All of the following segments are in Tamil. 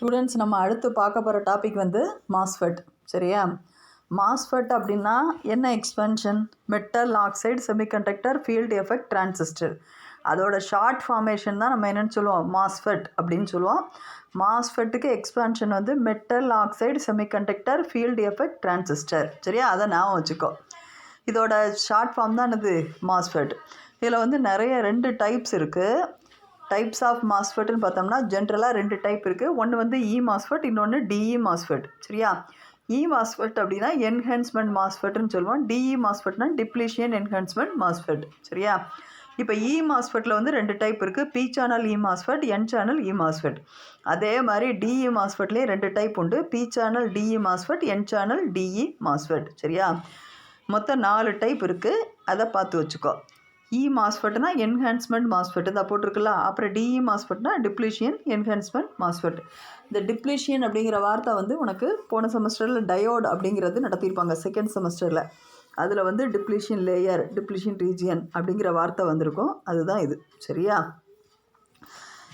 ஸ்டூடெண்ட்ஸ் நம்ம அடுத்து பார்க்க போகிற டாபிக் வந்து மாஸ்ஃபெட். சரியா? மாஸ்ஃபெட் அப்படின்னா என்ன expansion? Metal oxide semiconductor field effect transistor. அதோட ஷார்ட் ஃபார்மேஷன் தான் நம்ம என்னென்னு சொல்லுவோம், மாஸ்ஃபெட் அப்படின்னு சொல்லுவோம். மாஸ்ஃபெட்டுக்கு எக்ஸ்பென்ஷன் வந்து metal oxide semiconductor field effect transistor. சரியா? அதை ஞாபகம் வச்சுக்கோ. இதோட ஷார்ட் ஃபார்ம் தான் என்னது, மாஸ்ஃபெட். இதில் வந்து நிறைய 2 டைப்ஸ் இருக்குது. டைப்ஸ் ஆஃப் மாஸ்ஃபெட்னு பார்த்தோம்னா ஜென்ரலாக 2 டைப் இருக்குது. ஒன்று வந்து இ மாஸ்ஃபெட், இன்னொன்று டிஇ மாஸ்ஃபெட். சரியா? இ மாஸ்ஃபெட் அப்படின்னா என்ஹான்ஸ்மெண்ட் மாஸ்ஃபெட்னு சொல்லுவோம். டிஇ மாஸ்ஃபெட்னா டிப்ளீஷன் என்ஹான்ஸ்மெண்ட் மாஸ்ஃபெட். சரியா? இப்போ இ மாஸ்ஃபெட்டில் வந்து 2 டைப் இருக்குது. P channel E MOSFET, N channel E MOSFET. அதே மாதிரி டிஇ மாஸ்ஃபெட்லேயே 2 டைப் உண்டு. P channel DE MOSFET, N channel DE MOSFET. சரியா? மொத்தம் 4 டைப் இருக்குது. அதை பார்த்து வச்சுக்கோ. இ மாஸ்ஃபெட்னா என்ஹான்ஸ்மெண்ட் மாஸ்ஃபெட் தான் போட்டிருக்குல்ல. அப்புறம் டிஇ மாஸ்ஃபெட்னா டிப்ளீஷன் என்ஹான்ஸ்மெண்ட் மாஸ்ஃபெட். இந்த டிப்ளீஷன் அப்படிங்கிற வார்த்தை வந்து உனக்கு போன செமஸ்டரில் டயோட் அப்படிங்கிறது நடத்தியிருப்பாங்க, செகண்ட் செமஸ்டரில். அதில் வந்து டிப்ளீஷன் லேயர், டிப்ளீஷன் ரீஜியன் அப்படிங்கிற வார்த்தை வந்திருக்கும். அதுதான் இது. சரியா?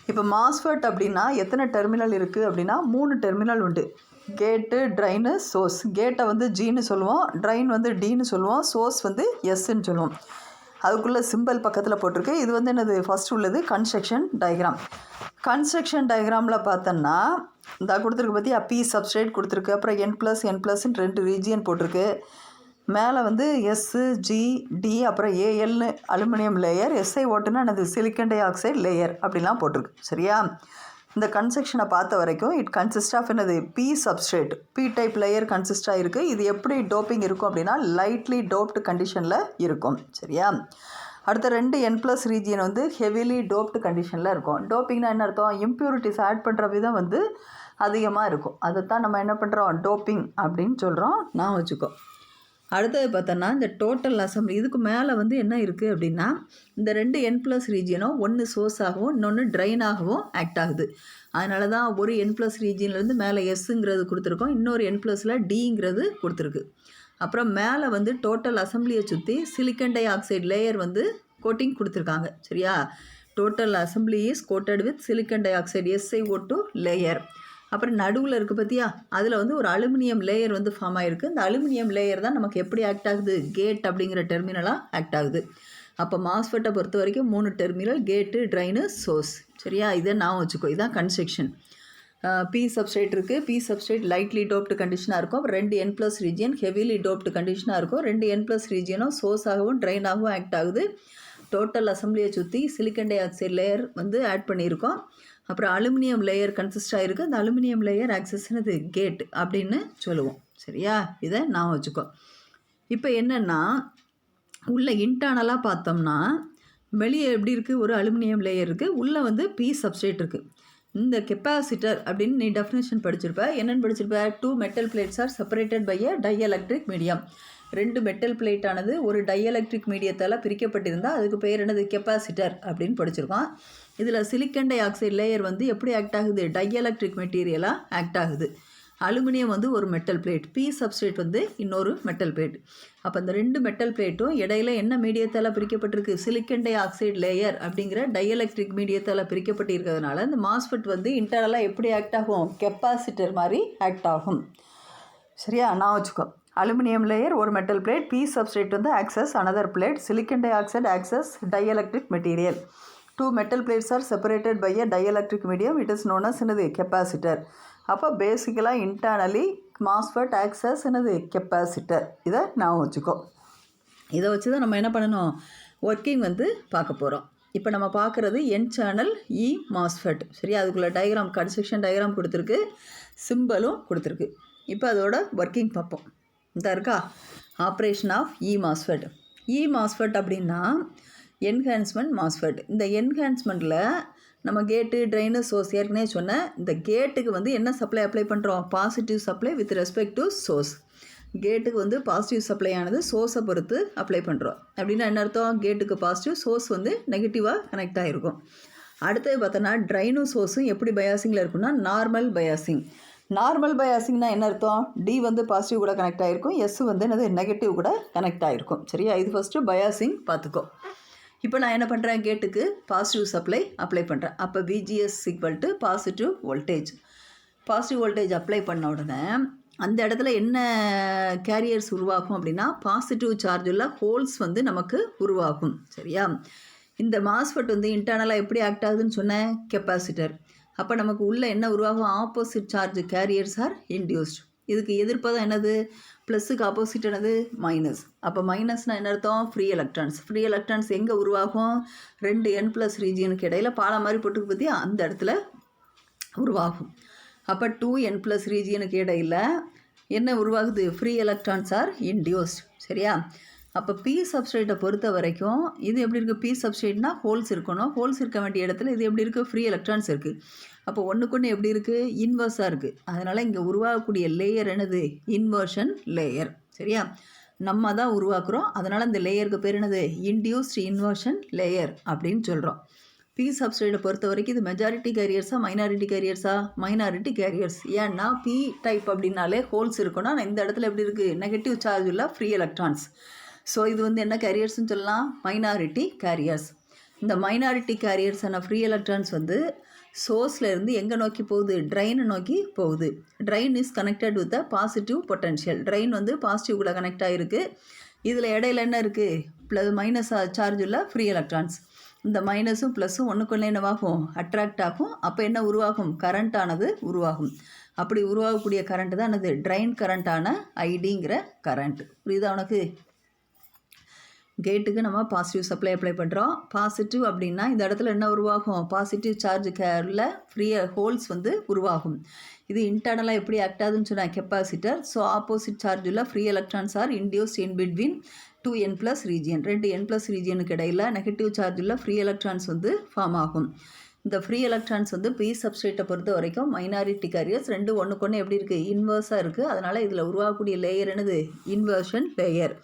இப்போ மாஸ்ஃபெட் அப்படின்னா எத்தனை டெர்மினல் இருக்குது அப்படின்னா 3 டெர்மினல் உண்டு. கேட்டு, ட்ரைனு, சோர்ஸ். கேட்டை வந்து ஜின்னு சொல்லுவோம், ட்ரைன் வந்து டின்னு சொல்லுவோம், சோர்ஸ் வந்து எஸ்ன்னு சொல்லுவோம். அதுக்குள்ளே சிம்பிள் பக்கத்தில் போட்டிருக்கு. இது வந்து என்னது, ஃபஸ்ட் உள்ளது கன்ஸ்ட்ரக்ஷன் டயக்ராம். கன்ஸ்ட்ரக்ஷன் டயக்ராமில் பார்த்தோன்னா இந்த கொடுத்துருக்கு பற்றி பி சப்ஸ்ட்ரேட் கொடுத்துருக்கு. அப்புறம் N+N+ன்னு 2 ரீஜியன் போட்டிருக்கு. மேலே வந்து எஸ்ஸு, ஜி, டி, அப்புறம் ஏஎல்னு அலுமினியம் லேயர், எஸ்ஐ ஓட்டுன்னா என்னது சிலிக்கன் டை ஆக்சைடு லேயர் அப்படிலாம் போட்டிருக்கு. சரியா? இந்த கன்ஸ்ட்ரக்ஷனை பார்த்த வரைக்கும் இட் கன்சிஸ்ட் ஆஃப் என்னது, P substrate, P type layer கன்சிஸ்டாக இருக்குது. இது எப்படி டோப்பிங் இருக்கும் அப்படின்னா லைட்லி டோப்டு கண்டிஷனில் இருக்கும். சரியா? அடுத்த 2 N+ ரீஜியன் வந்து ஹெவிலி டோப்டு கண்டிஷனில் இருக்கும். டோப்பிங்னா என்ன அர்த்தம்? இம்ப்யூரிட்டிஸ் ஆட் பண்ணுற விதம் வந்து அதிகமாக இருக்கும். அதைத்தான் நம்ம என்ன பண்ணுறோம், டோப்பிங் அப்படின்னு சொல்கிறோம். நான் வச்சுக்கோ. அடுத்தது பார்த்தோன்னா இந்த டோட்டல் அசம்பிளி. இதுக்கு மேலே வந்து என்ன இருக்குது அப்படின்னா இந்த 2 N+ ரீஜியனும் ஒன்று சோர்ஸாகவும் இன்னொன்று ட்ரைனாகவும் ஆக்ட் ஆகுது. அதனால தான் ஒரு N+ ரீஜியன்லேருந்து மேலே எஸ்ஸுங்கிறது கொடுத்துருக்கோம், இன்னொரு N+ல் டிங்கிறது கொடுத்துருக்கு. அப்புறம் மேலே வந்து டோட்டல் அசம்பிளியை சுற்றி சிலிக்கன் டை ஆக்சைடு லேயர் வந்து கோட்டிங் கொடுத்துருக்காங்க. சரியா? Total assembly is coated with silicon dioxide SiO2 layer. அப்புறம் நடுவில் இருக்குது பார்த்தியா, அதில் வந்து ஒரு அலுமினியம் லேயர் வந்து ஃபார்ம் ஆகிருக்கு. இந்த அலுமினியம் லேயர் தான் நமக்கு எப்படி ஆக்ட் ஆகுது, கேட் அப்படிங்கிற டெர்மினலாக ஆக்ட் ஆகுது. அப்போ மாஸ்ஃபெட்டை பொறுத்த வரைக்கும் 3 டெர்மினல், கேட்டு, ட்ரைனு, சோர்ஸ். சரியா? இதை நான் வச்சுக்கோ. இதுதான் கன்ஸ்ட்ரக்ஷன். பி சப்ஸ்ட்ரேட் இருக்குது. பி சப்ஸ்ட்ரேட் லைட்லி டோப்டு கண்டிஷனாக இருக்கும். 2 N+ ரீஜியன் ஹெவிலி டோப்டு கண்டிஷனாக இருக்கும். 2 N+ ரீஜியனும் சோர்ஸாகவும் ட்ரைனாகவும் ஆக்ட் ஆகுது. டோட்டல் அசம்பிளியை சுற்றி சிலிக்கன் டை ஆக்சைடு லேயர் வந்து ஆட் பண்ணியிருக்கோம். அப்புறம் அலுமினியம் லேயர் கன்சிஸ்ட் ஆகிருக்கு. அந்த அலுமினியம் லேயர் ஆக்சஸ்னது கேட் அப்படின்னு சொல்லுவோம். சரியா? இதை நான் வச்சுக்கோ. இப்போ என்னென்னா உள்ளே இன்டர்னலாக பார்த்தோம்னா வெளியே எப்படி இருக்குது, ஒரு அலுமினியம் லேயர் இருக்குது, உள்ளே வந்து பி சப்ஸ்ட்ரேட் இருக்குது. இந்த கெப்பாசிட்டர் அப்படின்னு நீ டெஃபினேஷன் படிச்சிருப்ப. என்னென்னு படிச்சிருப்ப? 2 metal plates are separated by a dielectric medium. 2 metal பிளேட்டானது ஒரு டைஎலக்ட்ரிக் மீடியத்தால் பிரிக்கப்பட்டிருந்தால் அதுக்கு பேர் என்னது, கெப்பாசிட்டர் அப்படின்னு படிச்சிருக்கோம். இதில் சிலிக்கன் டை ஆக்சைடு லேயர் வந்து எப்படி ஆக்ட் ஆகுது, டைஎலக்ட்ரிக் மெட்டீரியலாக ஆக்ட் ஆகுது. அலுமினியம் வந்து ஒரு மெட்டல் பிளேட், பி சப்ஸ்ட்ரேட் வந்து இன்னொரு மெட்டல் பிளேட். அப்போ இந்த 2 மெட்டல் பிளேட்டும் இடையில என்ன மீடியத்தால் பிரிக்கப்பட்டிருக்கு, சிலிக்கன் டை ஆக்சைடு லேயர் அப்படிங்கிற டைஎலக்ட்ரிக் மீடியத்தால் பிரிக்கப்பட்டிருக்கிறதுனால இந்த மாஸ்ஃபெட் வந்து இன்டர்னலாக எப்படி ஆக்ட் ஆகும், கெப்பாசிட்டர் மாதிரி ஆக்ட் ஆகும். சரியா? நான் வச்சுக்கோ. அலுமினியம் லேயர் ஒரு மெட்டல் பிளேட், பி சப்ஸ்ட்ரேட் வந்து acts as another plate, silicon dioxide acts as dielectric material. 2 metal plates are separated by a dielectric medium. It is known as என்னது, கெப்பாசிட்டர். அப்போ பேசிக்கலாக இன்டர்னலி மாஸ்ஃபெட் ஆக்சஸ் என்னது, கெப்பாசிட்டர். இதை நான் வச்சுக்கோ. இதை வச்சு தான் நம்ம என்ன பண்ணணும், ஒர்க்கிங் வந்து பார்க்க போகிறோம். இப்போ நம்ம பார்க்குறது என் சேனல் இ மாஸ்ஃபெட். சரியா? அதுக்குள்ளே டயக்ராம், கன்ஸ்ட்ரக்ஷன் டயக்ராம் கொடுத்துருக்கு, சிம்பிளும் கொடுத்துருக்கு. இப்போ அதோட ஒர்க்கிங் பார்ப்போம். இந்த இருக்கா, operation of E MOSFET. E MOSFET அப்படின்னா என்ஹான்ஸ்மெண்ட் மாஸ்ஃபெட். இந்த என்ஹான்ஸ்மெண்ட்டில் நம்ம கேட்டு, ட்ரைனு, சோர்ஸ் ஏற்கனவே சொன்னேன். இந்த கேட்டுக்கு வந்து என்ன சப்ளை அப்ளை பண்ணுறோம், positive supply with respect to source. கேட்டுக்கு வந்து பாசிட்டிவ் சப்ளை ஆனது சோர்ஸை பொறுத்து அப்ளை பண்ணுறோம். அப்படின்னா என்ன அர்த்தம், கேட்டுக்கு பாசிட்டிவ், சோர்ஸ் வந்து நெகட்டிவாக கனெக்ட் ஆகிருக்கும். அடுத்தது பார்த்தோன்னா ட்ரைனும் சோர்ஸும் எப்படி பயாசிங்கில் இருக்குன்னா நார்மல் பயாசிங். நார்மல் பயாசிங்னா என்ன அர்த்தம், டி வந்து பாசிட்டிவ் கூட கனெக்ட் ஆகிருக்கும், எஸ் வந்து என்னது நெகட்டிவ் கூட கனெக்ட் ஆகிருக்கும். சரியா? இது ஃபஸ்ட்டு பயாசிங் பார்த்துக்கோ. இப்போ நான் என்ன பண்ணுறேன், கேட்டுக்கு பாசிட்டிவ் சப்ளை அப்ளை பண்ணுறேன். அப்போ VGS = positive voltage. Positive voltage apply பண்ண உடனே அந்த இடத்துல என்ன கேரியர்ஸ் உருவாகும் அப்படின்னா பாசிட்டிவ் சார்ஜ் உள்ள ஹோல்ஸ் வந்து நமக்கு உருவாகும். சரியா? இந்த மாஸ்ஃபெட் வந்து இன்டர்னலாக எப்படி ஆக்ட் ஆகுதுன்னு சொன்னேன், கெப்பாசிட்டர். அப்போ நமக்கு உள்ளே என்ன உருவாகும், opposite charge carriers are induced. இதுக்கு எதிர்ப்பதம் என்னது, ப்ளஸுக்கு ஆப்போசிட் என்னது, மைனஸ். அப்போ மைனஸ்னால் என்ன அர்த்தம், ஃப்ரீ எலக்ட்ரான்ஸ். ஃப்ரீ எலக்ட்ரான்ஸ் எங்கே உருவாகும், 2 n+ ரீஜியனுக்கு இடையில் பாலம் மாதிரி போட்டுக்கு பற்றி அந்த இடத்துல உருவாகும். அப்போ 2n+ ரீஜியனுக்கு இடையில் என்ன உருவாகுது, ஃப்ரீ எலக்ட்ரான்ஸ் ஆர் இன்டியூஸ்ட். சரியா? அப்போ பி சப்ஸ்ட்ரேட்டை பொறுத்த வரைக்கும் இது எப்படி இருக்குது, பி சப்ஸ்ட்ரேட்னா ஹோல்ஸ் இருக்கணும், ஹோல்ஸ் இருக்க வேண்டிய இடத்துல இது எப்படி இருக்குது, ஃப்ரீ எலக்ட்ரான்ஸ் இருக்குது. அப்போ ஒன்றுக்கு எப்படி இருக்குது, இன்வர்ஸாக இருக்குது. அதனால் இங்கே உருவாகக்கூடிய லேயர் என்னது, இன்வர்ஷன் லேயர். சரியா? நம்ம தான் உருவாக்குறோம், அதனால் இந்த லேயருக்கு பேர் என்னது, இன்டியூஸ்ட் இன்வர்ஷன் லேயர் அப்படின்னு சொல்கிறோம். பி சப்ஸ்ட்ரேட்டை பொறுத்த வரைக்கும் இது மெஜாரிட்டி கேரியர்ஸா மைனாரிட்டி கேரியர்ஸா, மைனாரிட்டி கேரியர்ஸ். ஏன்னா பி டைப் அப்படின்னாலே ஹோல்ஸ் இருக்கணும், ஆனால் இந்த இடத்துல எப்படி இருக்குது, நெகட்டிவ் சார்ஜ் உள்ள ஃப்ரீ எலக்ட்ரான்ஸ். ஸோ இது வந்து என்ன கேரியர்ஸ்னு சொல்லலாம், மைனாரிட்டி கேரியர்ஸ். இந்த மைனாரிட்டி கேரியர்ஸான ஃப்ரீ எலக்ட்ரான்ஸ் வந்து சோர்ஸில் இருந்து எங்கே நோக்கி போகுது, ட்ரைனை நோக்கி போகுது. Drain is connected with the positive potential. Drain வந்து பாசிட்டிவ் கூட கனெக்ட் ஆகிருக்கு. இதில் இடையில என்ன இருக்குது, மைனஸ் சார்ஜ் உள்ள ஃப்ரீ எலக்ட்ரான்ஸ். இந்த மைனஸும் ப்ளஸும் ஒன்றுக்குள்ளே என்னவாகும், அட்ராக்ட் ஆகும். அப்போ என்ன உருவாகும், கரண்ட்டானது உருவாகும். அப்படி உருவாகக்கூடிய கரண்ட்டு தான் என்னது, ட்ரைன் கரண்ட்டான ஐடிங்கிற கரண்ட். புரியுதா உனக்கு? கேட்டுக்கு நம்ம பாசிட்டிவ் சப்ளை அப்ளை பண்ணுறோம். பாசிட்டிவ் அப்படின்னா இந்த இடத்துல என்ன உருவாகும், பாசிட்டிவ் சார்ஜ் கேரில் ஃப்ரீ ஹோல்ஸ் வந்து உருவாகும். இது இன்டர்னலாக எப்படி ஆக்ட் ஆகுதுன்னு சொன்னால் கெப்பாசிட்டர். ஸோ ஆப்போசிட் சார்ஜ் உள்ள free electrons R induced in between 2n+ region. 2 n+ ரீஜியனுக்கு இடையில் நெகட்டிவ் சார்ஜ் உள்ள ஃப்ரீ எலக்ட்ரான்ஸ் வந்து ஃபார்ம் ஆகும். இந்த ஃப்ரீ எலக்ட்ரான்ஸ் வந்து பி சப்ஸ்ட்ரேட்டை பொறுத்த வரைக்கும் மைனாரிட்டி கேரியர்ஸ். ரெண்டு ஒன்றுக்கு எப்படி இருக்குது, இன்வர்ஸாக இருக்குது. அதனால் இதில் உருவாகக்கூடிய லேயர் என்னது, இன்வர்ஷன் லேயர்.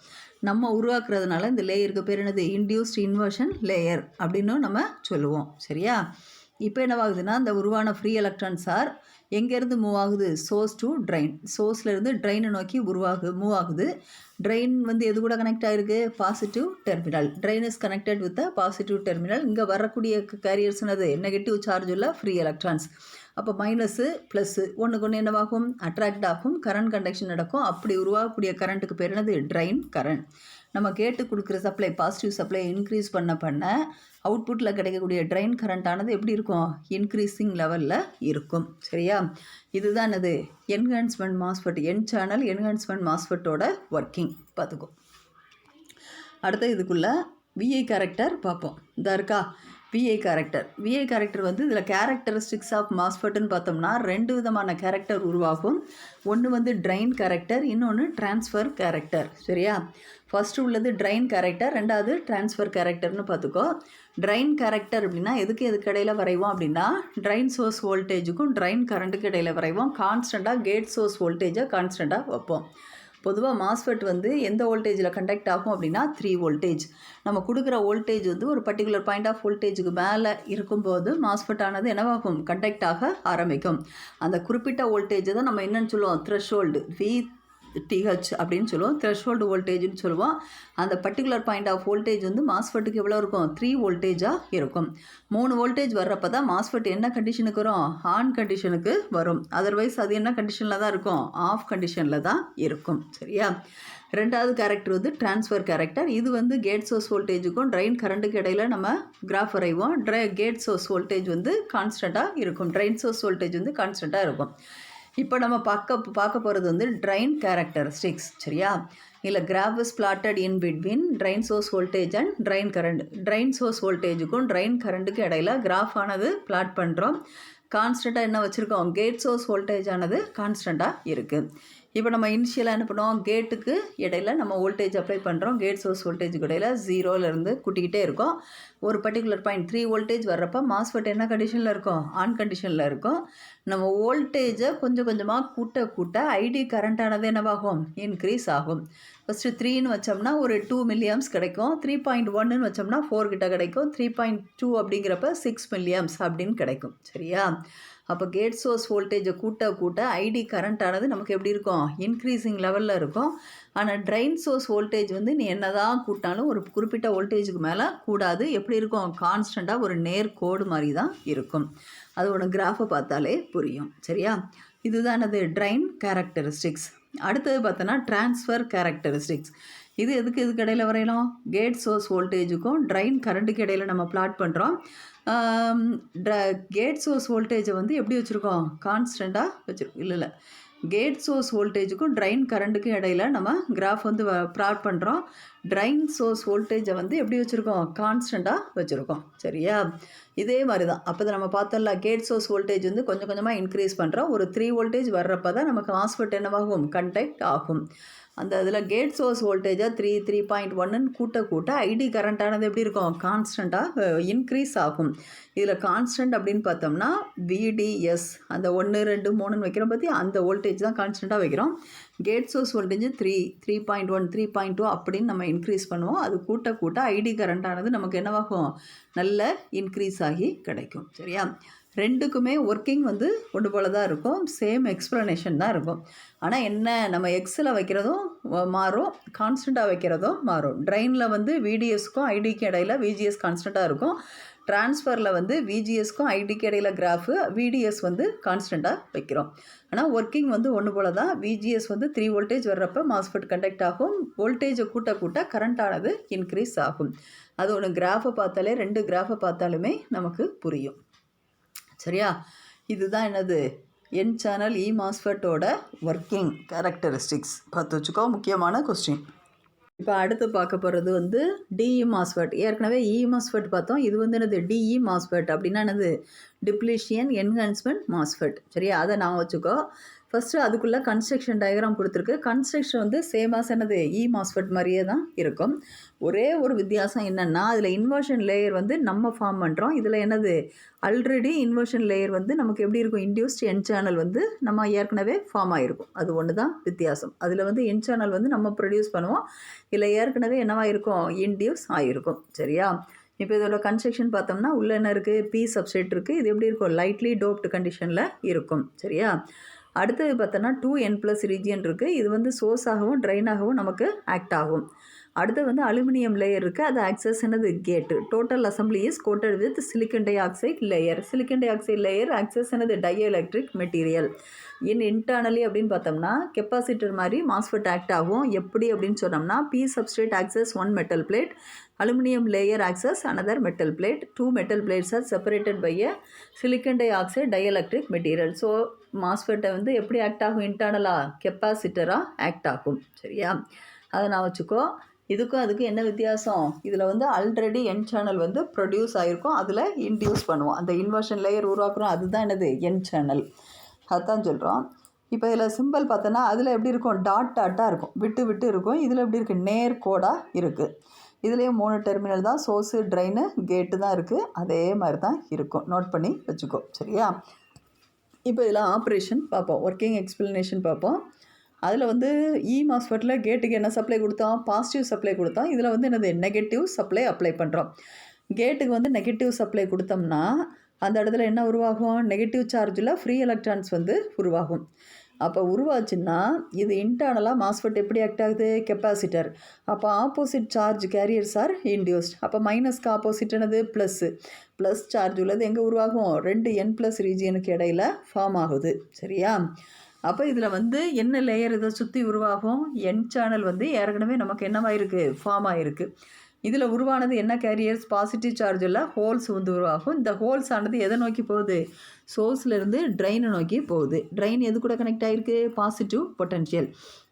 நம்ம உருவாக்குறதுனால இந்த லேயருக்கு பேர் என்னது, இன்டியூஸ்ட் இன்வர்ஷன் லேயர் அப்படின்னு நம்ம சொல்லுவோம். சரியா? இப்போ என்னவாகுதுன்னா இந்த உருவான ஃப்ரீ எலக்ட்ரான்ஸ் ஆர் எங்கேருந்து மூவ் ஆகுது, சோர்ஸ் டு ட்ரைன். சோர்ஸ்லேருந்து ட்ரைனை நோக்கி மூவ் ஆகுது. ட்ரைன் வந்து எது கூட கனெக்ட் ஆகிருக்கு, positive terminal. Drain is connected with the positive terminal. இங்கே வரக்கூடிய கேரியர்ஸ்னது நெகட்டிவ் சார்ஜ் உள்ள ஃப்ரீ எலக்ட்ரான்ஸ். அப்போ மைனஸு ப்ளஸ்ஸு ஒன்றுக்கு என்னவாகும், அட்ராக்ட் ஆகும், கரண்ட் கண்டக்ஷன் நடக்கும். அப்படி உருவாகக்கூடிய கரண்ட்டுக்கு பேர் என்னது, ட்ரைன் கரண்ட். நம்ம கேட்டு கொடுக்குற சப்ளை, பாசிட்டிவ் சப்ளை இன்க்ரீஸ் பண்ண அவுட்புட்டில் கிடைக்கக்கூடிய ட்ரைன் கரண்ட்டானது எப்படி இருக்கும், இன்க்ரீஸிங் லெவலில் இருக்கும். சரியா? இதுதான் என்னது, enhancement MOSFET, N channel enhancement மாஸ்ஃபெட்டோட working பார்த்துக்கோ. அடுத்து இதுக்குள்ளே விஐ கேரக்டர் பார்ப்போம். இந்த இருக்கா விஐ கேரக்டர். விஐ கேரக்டர் வந்து இதில் கேரக்டரிஸ்டிக்ஸ் ஆஃப் மாஸ்ஃபெட்டுன்னு பார்த்தோம்னா 2 விதமான கேரக்டர் உருவாகும். ஒன்று வந்து ட்ரைன் கேரக்டர், இன்னொன்று டிரான்ஸ்ஃபர் கேரக்டர். சரியா? ஃபஸ்ட்டு உள்ளது ட்ரைன் கேரக்டர், ரெண்டாவது டிரான்ஸ்ஃபர் கேரக்டர்னு பார்த்துக்கோ. ட்ரைன் கேரக்டர் அப்படின்னா எதுக்கு இடையில் வரைவோம் அப்படின்னா, ட்ரைன் சோர்ஸ் வோல்டேஜுக்கும் ட்ரைன் கரண்ட்டுக்கு இடையில் வரைவோம். கான்ஸ்டண்ட்டாக கேட் சோர்ஸ் வோல்டேஜை கான்ஸ்டண்ட்டாக வைப்போம். பொதுவாக மாஸ்ஃபெட் வந்து எந்த வோல்டேஜில் கண்டக்ட் ஆகும் அப்படின்னா 3 வோல்டேஜ். நம்ம கொடுக்குற வோல்டேஜ் வந்து ஒரு பர்டிகுலர் பாயிண்ட் ஆஃப் வோல்டேஜுக்கு மேலே இருக்கும்போது மாஸ்ஃபெட் ஆனது என்னவாகும், கண்டக்ட் ஆக ஆரம்பிக்கும். அந்த குறிப்பிட்ட வோல்டேஜை தான் நம்ம என்னன்னு சொல்லுவோம், த்ரெஷ்ஹோல்டு, VTH அப்படின்னு சொல்லுவோம். த்ரெஷ்ஹோல்டு வோல்டேஜ்னு சொல்லுவோம். அந்த பர்டிகுலர் பாயிண்ட் ஆஃப் வோல்டேஜ் வந்து மாஸ்ஃபெட்டுக்கு எவ்வளோ இருக்கும், 3 வோல்டேஜாக இருக்கும். 3 வோல்டேஜ் வர்றப்போ தான் மாஸ்ஃபெட் என்ன கண்டிஷனுக்கு வரும், ஆன் கண்டிஷனுக்கு வரும். அதர்வைஸ் அது என்ன கண்டிஷனில் தான் இருக்கும், ஆஃப் கண்டிஷனில் தான் இருக்கும். சரியா? ரெண்டாவது கேரக்டர் வந்து டிரான்ஸ்ஃபர் கேரக்டர். இது வந்து கேட் சோர்ஸ் வோல்டேஜுக்கும் ட்ரைன் கரண்ட்டுக்கு இடையில் நம்ம கிராஃப் வரைவோம். கேட் சோர்ஸ் வோல்டேஜ் வந்து கான்ஸ்டண்ட்டாக இருக்கும், ட்ரைன் சோர்ஸ் வோல்டேஜ் வந்து கான்ஸ்டண்ட்டாக இருக்கும். இப்போ நம்ம பார்க்க போகிறது வந்து ட்ரைன் கேரக்டரிஸ்டிக்ஸ். சரியா? இல்லை graph is plotted in between drain source voltage and drain current. Drain source வோல்டேஜுக்கும் ட்ரைன் கரண்ட்டுக்கு இடையில் கிராஃப் ஆனது பிளாட் பண்ணுறோம். கான்ஸ்டண்ட்டாக என்ன வச்சுருக்கோம், கேட் சோர்ஸ் வோல்டேஜ் ஆனது கான்ஸ்டண்ட்டாக இருக்குது. இப்போ நம்ம இனிஷியலாக என்ன பண்ணுவோம், கேட்டுக்கு இடையில நம்ம வோல்டேஜ் அப்ளை பண்ணுறோம். கேட் சோர்ஸ் வோல்டேஜுக்கு இடையில 0லேருந்து கூட்டிக்கிட்டே இருக்கோம். ஒரு பர்டிகுலர் பாயிண்ட் 3 வோல்டேஜ் வர்றப்போ மாஸ்ஃபெட் என்ன கண்டிஷனில் இருக்கும், ஆன் கண்டிஷனில் இருக்கும். நம்ம வோல்டேஜை கொஞ்சம் கொஞ்சமாக கூட்ட ஐடி கரண்ட்டானது என்னவாகும், இன்க்ரீஸ் ஆகும். ஃபஸ்ட்டு 3ன்னு வச்சோம்னா ஒரு 2 milliamps கிடைக்கும். 3.1ன்னு வச்சோம்னா 4 கிட்ட கிடைக்கும். 3.2 அப்படிங்கிறப்ப 6 milliamps அப்படின்னு கிடைக்கும். சரியா? அப்போ கேட் சோர்ஸ் வோல்டேஜை கூட்ட ஐடி கரண்ட்டானது நமக்கு எப்படி இருக்கும், இன்க்ரீஸிங் லெவலில் இருக்கும். ஆனால் ட்ரைன் சோர்ஸ் வோல்டேஜ் வந்து நீ என்ன தான் கூட்டினாலும் ஒரு குறிப்பிட்ட வோல்டேஜுக்கு மேலே கூடாது. எப்படி இருக்கும், கான்ஸ்டண்ட்டாக ஒரு நேர் கோடு மாதிரி தான் இருக்கும். அதோட கிராஃபை பார்த்தாலே புரியும். சரியா? இதுதான் அது ட்ரைன் கேரக்டரிஸ்டிக்ஸ். அடுத்தது பார்த்தோன்னா ட்ரான்ஸ்ஃபர் கேரக்டரிஸ்டிக்ஸ். இது இதுக்கு இடையில் வரையலாம் கேட் சோர்ஸ் வோல்டேஜுக்கும் ட்ரைன் கரண்ட்டுக்கு இடையில் நம்ம பிளாட் பண்ணுறோம். கேட் சோர்ஸ் வோல்டேஜை வந்து எப்படி வச்சுருக்கோம்? கான்ஸ்டண்ட்டாக வச்சுருக்கோம். இல்லை கேட் சோர்ஸ் வோல்டேஜுக்கும் ட்ரைன் கரண்ட்டுக்கும் இடையில் நம்ம கிராஃப் வந்து பிளாட் பண்ணுறோம். ட்ரைன் சோர்ஸ் வோல்டேஜை வந்து எப்படி வச்சுருக்கோம்? கான்ஸ்டண்ட்டாக வச்சுருக்கோம். சரியா? இதே மாதிரி தான். அப்போ நம்ம பார்த்தோம்ல, கேட் சோர்ஸ் வோல்டேஜ் வந்து கொஞ்சம் கொஞ்சமாக இன்க்ரீஸ் பண்ணுறோம். ஒரு 3 வோல்டேஜ் வர்றப்போ தான் நமக்கு மாஸ்ஃபெட் என்னவாகும்? கண்டக்ட் ஆகும். அந்த இதில் கேட் சோர்ஸ் வோல்டேஜாக 3.1ன்னு கூட்ட ஐடி கரண்ட்டானது எப்படி இருக்கும்? கான்ஸ்டண்ட்டாக இன்க்ரீஸ் ஆகும். இதில் கான்ஸ்டன்ட் அப்படின்னு பார்த்தோம்னா VDS, அந்த 1 2 3ன்னு வைக்கிறோம் பற்றி அந்த வோல்டேஜ் தான் கான்ஸ்டண்ட்டாக வைக்கிறோம். கேட் சோர்ஸ் வோல்டேஜ் 3.1 3.2 அப்படின்னு நம்ம இன்க்ரீஸ் பண்ணுவோம். அது கூட்ட ஐடி கரண்ட்டானது நமக்கு என்னவாகும்? நல்ல இன்க்ரீஸ் ஆகி கிடைக்கும். சரியா? ரெண்டுக்குமே ஒர்க்கிங் வந்து ஒன்று போல தான் இருக்கும். சேம் எக்ஸ்ப்ளனேஷன் தான் இருக்கும். ஆனால் என்ன, நம்ம எக்ஸில் வைக்கிறதும் மாறும், கான்ஸ்டண்ட்டாக வைக்கிறதும் மாறும். ட்ரைனில் வந்து VDSக்கும் ஐடிக்கு இடையில் VGS கான்ஸ்டண்ட்டாக இருக்கும். ட்ரான்ஸ்ஃபரில் வந்து VGSக்கும் ஐடிக்கு இடையில் கிராஃபு VDS வந்து கான்ஸ்டண்ட்டாக வைக்கிறோம். ஆனால் ஒர்க்கிங் வந்து ஒன்று போல தான். VGS வந்து 3 வோல்டேஜ் வர்றப்போ மாஸ்ஃபெட் கண்டக்ட் ஆகும். வோல்டேஜை கூட்ட கரண்ட்டானது இன்க்ரீஸ் ஆகும். அது ஒன்று கிராஃபை பார்த்தாலே, 2 கிராஃபை பார்த்தாலுமே நமக்கு புரியும். சரியா? இதுதான் என்னது என் சேனல் மாஸ்ஃபெட்டோட ஒர்க்கிங் கேரக்டரிஸ்டிக்ஸ். பார்த்து வச்சுக்கோ, முக்கியமான கொஸ்டின். இப்போ அடுத்து பார்க்க போகிறது வந்து DE மாஸ்ஃபெட். ஏற்கனவே மாஸ்ஃபெட் பார்த்தோம். இது வந்து என்னது? DE மாஸ்ஃபெட் அப்படின்னா என்னது? Depletion enhancement MOSFET. சரியா? அதை நான் வச்சுக்கோ. ஃபஸ்ட்டு அதுக்குள்ளே கன்ஸ்ட்ரக்ஷன் டயக்ராம் கொடுத்துருக்கு. கன்ஸ்ட்ரக்ஷன் வந்து சேமாஸ் என்னது? மாஸ்ஃபெட் மாதிரியே தான் இருக்கும். ஒரே ஒரு வித்தியாசம் என்னென்னா, அதில் இன்வர்ஷன் லேயர் வந்து நம்ம ஃபார்ம் பண்ணுறோம். இதில் என்னது? ஆல்ரெடி இன்வர்ஷன் லேயர் வந்து நமக்கு எப்படி இருக்கும்? இன்டியூஸ்ட் என் சேனல் வந்து நம்ம ஏற்கனவே ஃபார்ம் ஆகிருக்கும். அது ஒன்று தான் வித்தியாசம். அதில் வந்து என் சேனல் வந்து நம்ம ப்ரொடியூஸ் பண்ணுவோம். இதில் ஏற்கனவே என்னவாக இருக்கும்? இன்டியூஸ் ஆகிருக்கும். சரியா? இப்போ இதோட கன்ஸ்ட்ரக்ஷன் பார்த்தோம்னா உள்ளே என்ன இருக்குது? P சப்ஸ்ட்ரேட் இருக்குது. இது எப்படி இருக்கும்? லைட்லி டோப்டு கண்டிஷனில் இருக்கும். சரியா? அடுத்தது பார்த்தோன்னா 2N+ ரீஜியன் இருக்குது. இது வந்து சோர்ஸாகவும் ட்ரைனாகவும் நமக்கு ஆக்ட் ஆகும். அடுத்து வந்து அலுமினியம் லேயர் இருக்குது. அது ஆக்சஸ் என்னது? கேட்டு. Total assembly is coated with silicon dioxide layer. Silicon dioxide layer acts as என்னது? Dielectric material. இன்டர்னலி அப்படின்னு பார்த்தோம்னா கெப்பாசிட்டர் மாதிரி மாஸ்ஃபெட் ஆக்ட் ஆகும். எப்படி அப்படின்னு சொன்னோம்னா, P substrate access 1 metal plate, aluminum layer access another metal plate. 2 metal plates are separated by a silicon dioxide dielectric material. So MOSFET வந்து எப்படி ஆக்ட் ஆகும்? இன்டர்னலாக கெப்பாசிட்டராக ஆக்ட் ஆகும். சரியா? அதை நான் வச்சுக்கோ. இதுக்கும் அதுக்கும் என்ன வித்தியாசம்? இதில் வந்து ஆல்ரெடி என் சேனல் வந்து ப்ரொடியூஸ் ஆகிருக்கும். அதில் இன்டியூஸ் பண்ணுவோம். அந்த இன்வர்ஷன் லேயர் உருவாக்குறோம். அதுதான் என்னது? என் சேனல். அதுதான் சொல்கிறோம். இப்போ இதில் சிம்பிள் பார்த்தோன்னா அதில் எப்படி இருக்கும்? டாட்டாக இருக்கும், விட்டு இருக்கும். இதில் எப்படி இருக்குது? நேர்கோடாக இருக்குது. இதுலேயும் 3 டெர்மினல் தான். சோர்ஸு, ட்ரைனு, கேட்டு தான் இருக்குது. அதே மாதிரி தான் இருக்கும். நோட் பண்ணி வச்சுக்கோ. சரியா? இப்போ இதில் ஆப்ரேஷன் பார்ப்போம், ஒர்க்கிங் எக்ஸ்பிளனேஷன் பார்ப்போம். அதில் வந்து மாஸ்ஃபெட்டில் கேட்டுக்கு என்ன சப்ளை கொடுத்தோம்? பாசிட்டிவ் சப்ளை கொடுத்தோம். இதில் வந்து என்னது? நெகட்டிவ் சப்ளை அப்ளை பண்ணுறோம். கேட்டுக்கு வந்து நெகட்டிவ் சப்ளை கொடுத்தோம்னா அந்த இடத்துல என்ன உருவாகும்? நெகட்டிவ் சார்ஜில் ஃப்ரீ எலக்ட்ரான்ஸ் வந்து உருவாகும். அப்போ உருவாச்சுன்னா இது இன்டர்னலாக மாஸ்ஃபெட் எப்படி ஆக்ட் ஆகுது? கெப்பாசிட்டர். அப்போ opposite charge carriers are induced. அப்போ மைனஸ்க்கு ஆப்போசிட் என்னது? ப்ளஸ் சார்ஜ் உள்ளது எங்கே உருவாகும்? 2N+ ரீஜியனுக்கு இடையில் ஃபார்ம் ஆகுது. சரியா? அப்போ இதில் வந்து என்ன லேயர் இதை சுற்றி உருவாகும்? என் சேனல் வந்து ஏற்கனவே நமக்கு என்னவாயிருக்கு? ஃபார்ம் ஆகிருக்கு. இதில் உருவானது என்ன கேரியர்ஸ்? பாசிட்டிவ் சார்ஜில் ஹோல்ஸ் வந்து உருவாகும். இந்த ஹோல்ஸ் ஆனது எதை நோக்கி போகுது? சோர்ஸ்லேருந்து ட்ரைனை நோக்கி போகுது. ட்ரைன் எது கூட கனெக்ட் ஆகிருக்கு? Positive potential.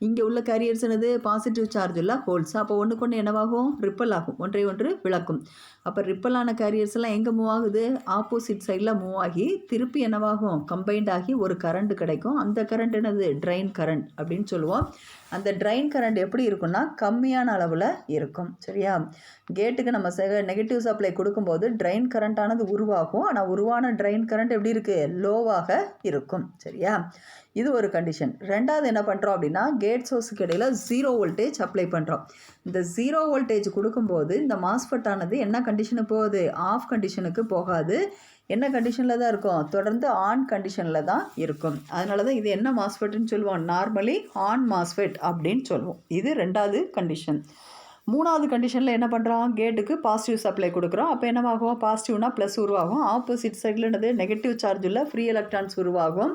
இங்கே உள்ள கேரியர்ஸ் என்னது? பாசிட்டிவ் சார்ஜில் ஹோல்ஸ். அப்போ ஒன்றுக்கு ஒன்று என்னவாகும்? ரிப்பல் ஆகும், ஒன்றை ஒன்று விளக்கும். அப்போ ரிப்பலான கேரியர்ஸ் எல்லாம் எங்கே மூவ் ஆகுது? ஆப்போசிட் சைடில் மூவ் ஆகி திருப்பி என்னவாகும்? கம்பைண்ட் ஆகி ஒரு கரண்ட் கிடைக்கும். அந்த கரண்ட் என்னது? ட்ரைன் கரண்ட் அப்படின்னு சொல்லுவோம். அந்த ட்ரைன் கரண்ட் எப்படி இருக்குன்னா கம்மியான அளவில் இருக்கும். சரியா? கேட்டுக்கு நம்ம நெகட்டிவ் சப்ளை கொடுக்கும்போது ட்ரைன் கரண்ட்டானது உருவாகும். ஆனால் உருவான ட்ரைன் கரண்ட் எப்படி இருக்குது? லோவாக இருக்கும். சரியா? இது ஒரு கண்டிஷன். ரெண்டாவது என்ன பண்ணுறோம் அப்படின்னா, கேட் சோர்ஸுக்கு இடையில் 0 வோல்டேஜ் அப்ளை பண்ணுறோம். இந்த 0 வோல்டேஜ் கொடுக்கும்போது இந்த மாஸ்ஃபெட் ஆனது என்ன கண்டிஷனுக்கு போகுது? ஆஃப் கண்டிஷனுக்கு போகாது. என்ன கண்டிஷனில் தான் இருக்கும்? தொடர்ந்து ஆன் கண்டிஷனில் தான் இருக்கும். அதனால தான் இது என்ன மாஸ்ஃபெட்னு சொல்லுவோம்? நார்மலி ஆன் மாஸ்ஃபெட் அப்படின்னு சொல்லுவோம். இது ரெண்டாவது கண்டிஷன். மூணாவது கண்டிஷனில் என்ன பண்ணுறோம், கேட்டுக்கு பாசிட்டிவ் சப்ளை கொடுக்குறோம். அப்போ என்னவாகும், பாசிட்டிவ்னா ப்ளஸ் உருவாகும். ஆப்போசிட் சைடில் என்னது நெகட்டிவ் சார்ஜ் உள்ள ஃப்ரீ எலக்ட்ரான்ஸ் உருவாகும்.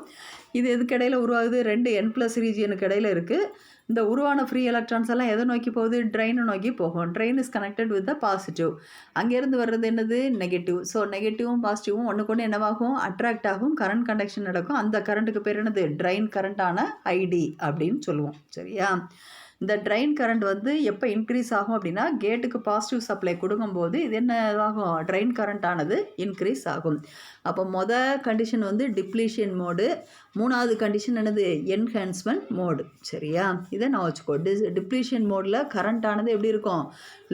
இது எதுக்கு இடையில் உருவாகுது, 2 N+ ரீஜியனுக்கு இடையில் இருக்குது. இந்த உருவான ஃப்ரீ எலக்ட்ரான்ஸ் எல்லாம் எதை நோக்கி போகுது, ட்ரெயினை நோக்கி போகும். Train is connected with the positive. அங்கேருந்து வர்றது என்னது, நெகட்டிவ். ஸோ நெகட்டிவும் பாசிட்டிவும் ஒன்றுக்கு ஒன்று என்னவாகும், அட்ராக்ட் ஆகும், கரண்ட் கண்டக்ஷன் நடக்கும். அந்த கரண்ட்டுக்கு பேர் என்னது, ட்ரெயின் கரண்ட்டான ஐடி அப்படின்னு சொல்லுவோம். சரியா? இந்த ட்ரெயின் கரண்ட் வந்து எப்போ இன்க்ரீஸ் ஆகும் அப்படின்னா, கேட்டுக்கு பாசிட்டிவ் சப்ளை கொடுக்கும்போது இது என்ன ஆகும், ட்ரெயின் கரண்ட் ஆனது இன்க்ரீஸ் ஆகும். அப்போ கண்டிஷன் வந்து டிப்ளீஷன் மோடு, மூணாவது கண்டிஷன் என்னது, என்ஹான்ஸ்மெண்ட் மோடு. சரியா? இதை நான் வச்சுக்கோ. டிப்ளீஷன் மோடில் கரண்ட் ஆனது எப்படி இருக்கும்,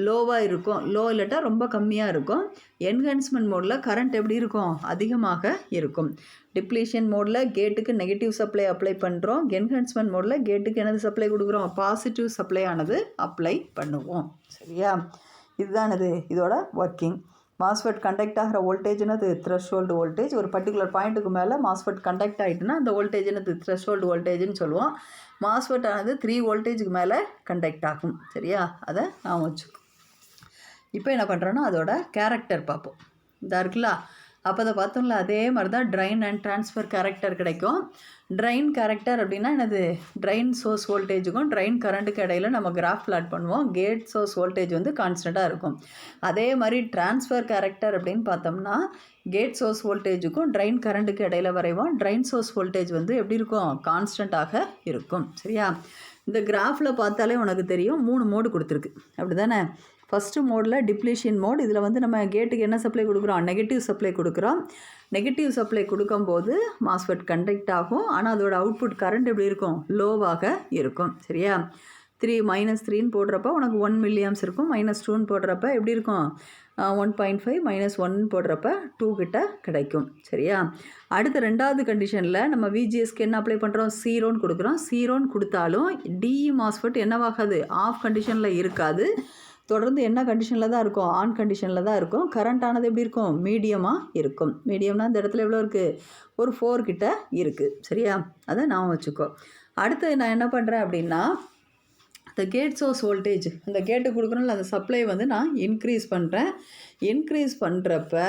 லோவாக இருக்கும், லோ இல்லாட்டா ரொம்ப கம்மியாக இருக்கும். என்ஹான்ஸ்மெண்ட் மோடில் கரண்ட் எப்படி இருக்கும், அதிகமாக இருக்கும். டிப்ளீஷன் மோடில் கேட்டுக்கு நெகட்டிவ் சப்ளை அப்ளை பண்ணுறோம். என்ஹான்ஸ்மெண்ட் மோடில் கேட்டுக்கு என்னது சப்ளை கொடுக்குறோம், பாசிட்டிவ் சப்ளை ஆனது அப்ளை பண்ணுவோம். சரியா? இதுதானது இதோட ஒர்க்கிங். மாஸ்ஃபெட் கண்டக்ட் ஆகிற வோல்டேஜ் என்னது, த்ரெஷ்ஹோல்டு வோல்டேஜ். ஒரு பர்டிகுலர் பாயிண்ட்டுக்கு மேலே மாஸ்ஃபெட் கண்டக்ட் ஆகிட்டுனா அந்த வோல்டேஜ் என்னது, த்ரெஷ்ஹோல்டு வோல்டேஜ்னு சொல்லுவோம். மாஸ்ஃபெட் ஆனது 3 வோல்டேஜுக்கு மேலே கண்டக்ட் ஆகும். சரியா? அதை நான் வச்சுக்கோ. இப்போ என்ன பண்ணுறோன்னா அதோட கேரக்டர் பார்ப்போம். இதாக இருக்குல்ல, அப்போ அதை பார்த்தோம்ல, அதே மாதிரி தான் ட்ரைன் அண்ட் ட்ரான்ஸ்ஃபர் கேரக்டர் கிடைக்கும். ட்ரைன் கேரக்டர் அப்படின்னா என்னது, ட்ரைன் சோர்ஸ் வோல்டேஜுக்கும் ட்ரைன் கரண்ட்டுக்கு இடையில நம்ம கிராஃப் பிளாட் பண்ணுவோம். கேட் சோர்ஸ் வோல்டேஜ் வந்து கான்ஸ்டண்ட்டாக இருக்கும். அதே மாதிரி ட்ரான்ஸ்ஃபர் கேரக்டர் அப்படின்னு பார்த்தோம்னா, கேட் சோர்ஸ் வோல்டேஜுக்கும் ட்ரைன் கரண்ட்டுக்கு இடையில வரைவோம். ட்ரைன் சோர்ஸ் வோல்டேஜ் வந்து எப்படி இருக்கும், கான்ஸ்டண்ட்டாக இருக்கும். சரியா? இந்த கிராஃபில் பார்த்தாலே உனக்கு தெரியும் 3 மோடு கொடுத்துருக்கு. அப்படி தானே? ஃபஸ்ட்டு மோடில் டிப்ளீஷன் மோட். இதில் வந்து நம்ம கேட்டுக்கு என்ன சப்ளை கொடுக்குறோம், நெகட்டிவ் சப்ளை கொடுக்குறோம். நெகட்டிவ் சப்ளை கொடுக்கும்போது மாஸ்ஃபெட் கண்டக்ட் ஆகும். ஆனால் அதோட அவுட்புட் கரண்ட் எப்படி இருக்கும், லோவாக இருக்கும். சரியா? -3ன்னு போடுறப்ப உனக்கு 1 mA இருக்கும். -2ன்னு போடுறப்ப எப்படி இருக்கும், 1.5 -1 போடுறப்ப 2 கிட்ட கிடைக்கும். சரியா? அடுத்த ரெண்டாவது கண்டிஷனில் நம்ம விஜிஎஸ்க்கு என்ன அப்ளை பண்ணுறோம், 0ன்னு கொடுக்குறோம். 0ன்னு கொடுத்தாலும் டிஇ மாஸ்ஃபெட் என்னவாகாது, ஆஃப் கண்டிஷனில் இருக்காது. தொடர்ந்து என்ன கண்டிஷனில் தான் இருக்கும், ஆன் கண்டிஷனில் தான் இருக்கும். கரண்ட் ஆனது எப்படி இருக்கும், மீடியமாக இருக்கும். மீடியம்னா இந்த இடத்துல எவ்வளோ இருக்குது, ஒரு 4 கிட்ட இருக்குது. சரியா? அதை நான் வச்சுக்கோ. அடுத்து நான் என்ன பண்ணுறேன் அப்படின்னா, இந்த கேட் சோர்ஸ் வோல்டேஜ், இந்த கேட்டுக்கு கொடுக்குறோம்ல அந்த சப்ளை வந்து நான் இன்க்ரீஸ் பண்ணுறேன். இன்க்ரீஸ் பண்ணுறப்ப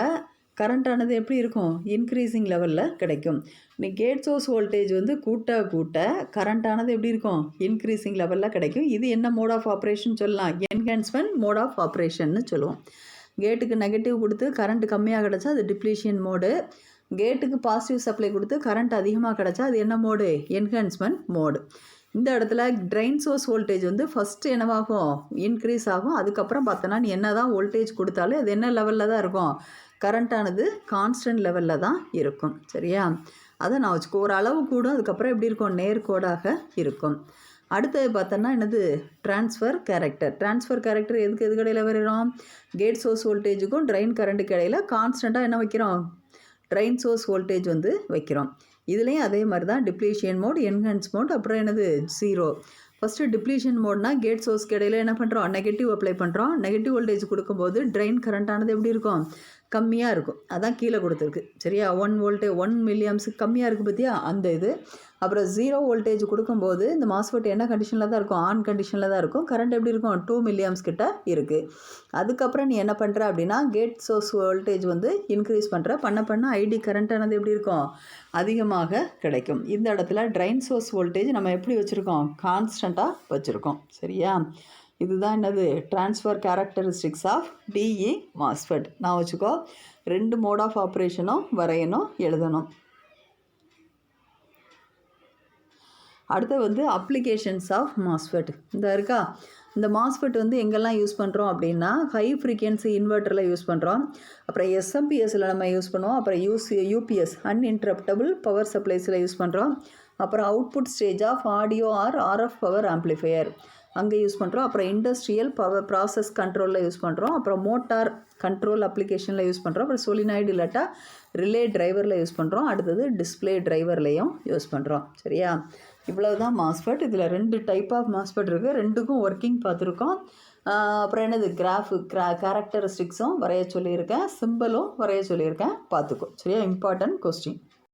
கரண்ட்டானது எப்படி இருக்கும், இன்க்ரீஸிங் லெவலில் கிடைக்கும். நீ கேட் சோர்ஸ் வோல்டேஜ் வந்து கூட்ட கரண்ட்டானது எப்படி இருக்கும், இன்க்ரீஸிங் லெவலில் கிடைக்கும். இது என்ன மோட் ஆஃப் ஆப்ரேஷன் சொல்லலாம், என்ஹான்ஸ்மெண்ட் மோட் ஆஃப் ஆப்ரேஷன்னு சொல்லுவோம். கேட்டுக்கு நெகட்டிவ் கொடுத்து கரண்ட் கம்மியாக கிடச்சா அது டிப்ளீஷன் மோடு. கேட்டுக்கு பாசிட்டிவ் சப்ளை கொடுத்து கரண்ட் அதிகமாக கிடச்சா அது என்ன மோடு, என்ஹான்ஸ்மெண்ட் மோடு. இந்த இடத்துல ட்ரைன் சோர்ஸ் வோல்டேஜ் வந்து ஃபஸ்ட்டு என்னவாகும், இன்க்ரீஸ் ஆகும். அதுக்கப்புறம் பார்த்தோன்னா நீ என்ன தான் வோல்டேஜ் கொடுத்தாலும் அது என்ன லெவலில் தான் இருக்கும், கரண்ட்டானது கான்ஸ்டன்ட் லெவலில் தான் இருக்கும். சரியா? அதை நான் வச்சுக்கோ. ஒரு அளவு கூடும், அதுக்கப்புறம் எப்படி இருக்கும், நேர்கோடாக இருக்கும். அடுத்தது பார்த்தோன்னா என்னது, ட்ரான்ஸ்ஃபர் கேரக்டர். ட்ரான்ஸ்ஃபர் கேரக்டர் எதுக்கு இடையில் வரும், கேட் சோர்ஸ் வோல்டேஜுக்கும் ட்ரைன் கரண்ட்டுக்கு இடையில் கான்ஸ்டண்ட்டாக என்ன வைக்கிறோம், ட்ரைன் சோர்ஸ் வோல்டேஜ் வந்து வைக்கிறோம். இதுலேயும் அதே மாதிரி தான் டிப்ளீஷன் மோட், என்ஹான்ஸ் மோட், அப்புறம் என்னது 0. ஃபஸ்ட்டு டிப்ளீஷன் மோட்னா கேட் சோர்ஸ்க்கு இடையில் என்ன பண்ணுறோம், நெகட்டிவ் அப்ளை பண்ணுறோம். நெகட்டிவ் வோல்டேஜ் கொடுக்கும்போது ட்ரைன் கரண்ட்டானது எப்படி இருக்கும், கம்மியாக இருக்கும். அதான் கீழே கொடுத்துருக்கு. சரியா? 1 mA கம்மியாக இருக்குது பார்த்தியா, அந்த இது. அப்புறம் 0 வோல்டேஜ் கொடுக்கும்போது இந்த மாஸ்ஃபெட் என்ன கண்டிஷனில் தான் இருக்கும், ஆன் கண்டிஷனில் தான் இருக்கும். கரண்ட் எப்படி இருக்கும், 2 mA கிட்ட இருக்குது. அதுக்கப்புறம் நீ என்ன பண்ணுற அப்படின்னா, கேட் சோர்ஸ் வோல்டேஜ் வந்து இன்க்ரீஸ் பண்ண ஐடி கரண்ட்டானது எப்படி இருக்கும், அதிகமாக கிடைக்கும். இந்த இடத்துல ட்ரைன் சோர்ஸ் வோல்டேஜ் நம்ம எப்படி வச்சுருக்கோம், கான்ஸ்டண்ட்டாக வச்சுருக்கோம். சரியா? இதுதான் என்னது, transfer characteristics of the MOSFET. நான் வச்சுக்கோ. 2 மோட் ஆஃப் ஆப்ரேஷனும் வரையணும், எழுதணும். அடுத்து வந்து அப்ளிகேஷன்ஸ் ஆஃப் மாஸ்ஃபெட். இந்த இருக்கா, இந்த மாஸ்ஃபெட் வந்து எங்கெல்லாம் யூஸ் பண்ணுறோம் அப்படின்னா, ஹை ஃப்ரீக்வன்சி இன்வெர்ட்டரில் யூஸ் பண்ணுறோம். அப்புறம் எஸ்எம்பிஎஸ்சில் நம்ம யூஸ் பண்ணுவோம். அப்புறம் யூபிஎஸ் அன்இன்டரப்டபிள் பவர் சப்ளைஸில் யூஸ் பண்ணுறோம். அப்புறம் output stage of audio or RF power amplifier அங்கே யூஸ் பண்ணுறோம். அப்புறம் இண்டஸ்ட்ரியல் பவர் ப்ராசஸ் கண்ட்ரோலில் யூஸ் பண்ணுறோம். அப்புறம் மோட்டார் கண்ட்ரோல் அப்ளிகேஷனில் யூஸ் பண்ணுறோம். அப்புறம் சொலினாய்டு இல்லாட்டா ரிலே டிரைவரில் யூஸ் பண்ணுறோம். அடுத்தது டிஸ்பிளே டிரைவர்லேயும் யூஸ் பண்ணுறோம். சரியா? இவ்வளவு தான் மாஸ்ஃபெட். இதில் 2 டைப் ஆஃப் மாஸ்ஃபெட் இருக்குது. 2க்கும் ஒர்க்கிங் பார்த்துருக்கோம். அப்புறம் என்னது, கேரக்டரிஸ்டிக்ஸும் வரைய சொல்லியிருக்கேன், சிம்பிளும் வரைய சொல்லியிருக்கேன், பார்த்துக்கோ. சரியா? Important question.